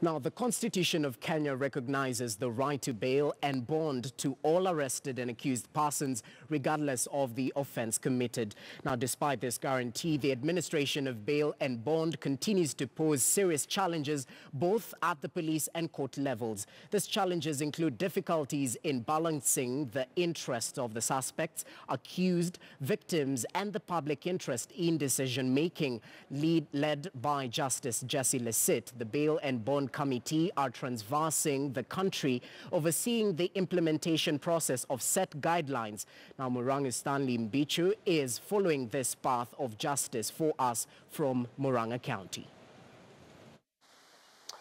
Now, the Constitution of Kenya recognizes the right to bail and bond to all arrested and accused persons, regardless of the offense committed. Now, despite this guarantee, the administration of bail and bond continues to pose serious challenges both at the police and court levels. These challenges include difficulties in balancing the interests of the suspects, accused, victims, and the public interest in decision-making. Led by Justice Jesse Lesit, the Bail and Bond Committee are transversing the country, overseeing the implementation process of set guidelines. Now, Murang'a Stanley Mbichu is following this path of justice for us from Murang'a County.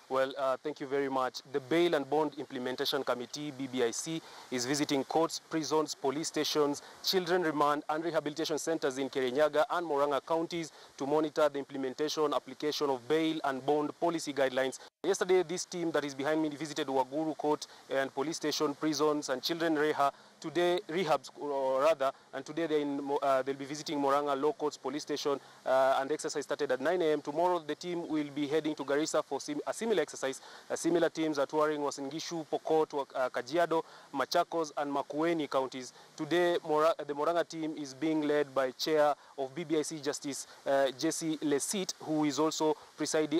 Well, thank you very much. The Bail and Bond Implementation Committee, BBIC, is visiting courts, prisons, police stations, children remand and rehabilitation centers in Kirinyaga and Murang'a counties to monitor the implementation, application of bail and bond policy guidelines. Yesterday, this team that is behind me visited Waguru Court and police station, prisons and children reha. Today, rehabs, or rather, and today they'll be visiting Murang'a Law Courts Police Station, and the exercise started at 9 a.m. Tomorrow, the team will be heading to Garissa for a similar exercise. Similar teams are touring Uasin Gishu, Pokot, Kajiado, Machakos, and Makueni counties. Today, the Murang'a team is being led by Chair of BBIC Justice Jesse Lesit, who is also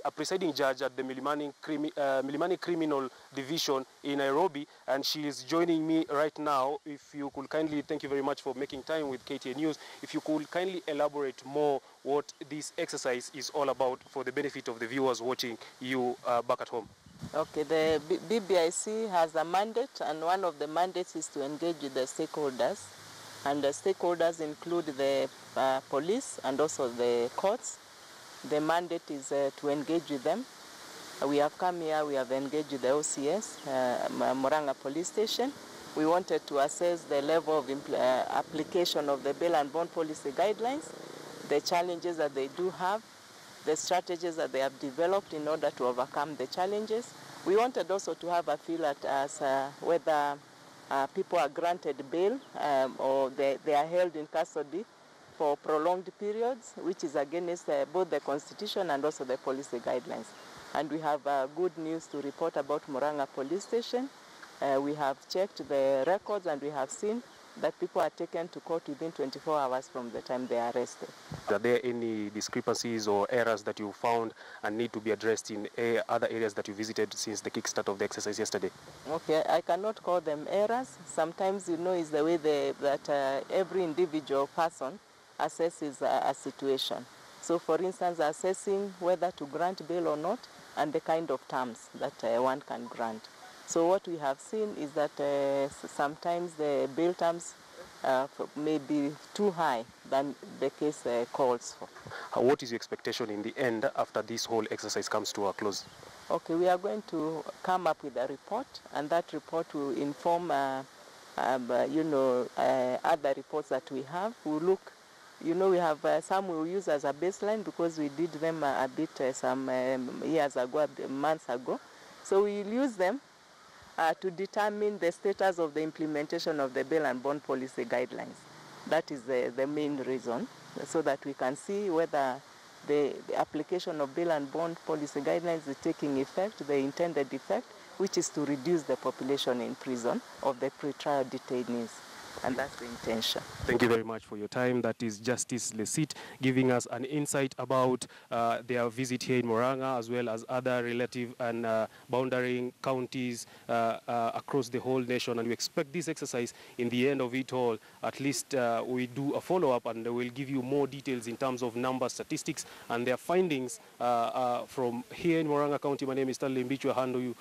a presiding judge at the Milimani Criminal Division in Nairobi, and she is joining me right now. If you could kindly, thank you very much for making time with KTN News. If you could kindly elaborate more what this exercise is all about for the benefit of the viewers watching you back at home. Okay, the BBIC has a mandate, and one of the mandates is to engage with the stakeholders. And the stakeholders include the police and also the courts. The mandate is to engage with them. We have come here, we have engaged with the OCS, Murang'a Police Station. We wanted to assess the level of application of the bail and bond policy guidelines, the challenges that they do have, the strategies that they have developed in order to overcome the challenges. We wanted also to have a feel at whether people are granted bail or they are held in custody for prolonged periods, which is against both the Constitution and also the policy guidelines. And we have good news to report about Murang'a Police Station. We have checked the records and we have seen that people are taken to court within 24 hours from the time they are arrested. Are there any discrepancies or errors that you found and need to be addressed in other areas that you visited since the kickstart of the exercise yesterday? Okay, I cannot call them errors. Sometimes, you know, it's the way that every individual person assesses a situation. So, for instance, assessing whether to grant bail or not and the kind of terms that one can grant. So what we have seen is that sometimes the bail terms may be too high than the case calls for. What is your expectation in the end after this whole exercise comes to a close? Okay, we are going to come up with a report, and that report will inform, other reports that we have. We'll look, you know, we have some we'll use as a baseline because we did them a bit some years ago, months ago. So we'll use them to determine the status of the implementation of the bail and bond policy guidelines. That is the main reason, so that we can see whether the application of bail and bond policy guidelines is taking effect, the intended effect, which is to reduce the population in prison of the pre-trial detainees. And that's the intention. Thank you very much for your time. That is Justice Lesit giving us an insight about their visit here in Murang'a, as well as other relative and boundary counties across the whole nation. And we expect this exercise, in the end of it all, at least we do a follow-up and we'll give you more details in terms of numbers, statistics, and their findings from here in Murang'a County. My name is Stanley Mbichu. I hand you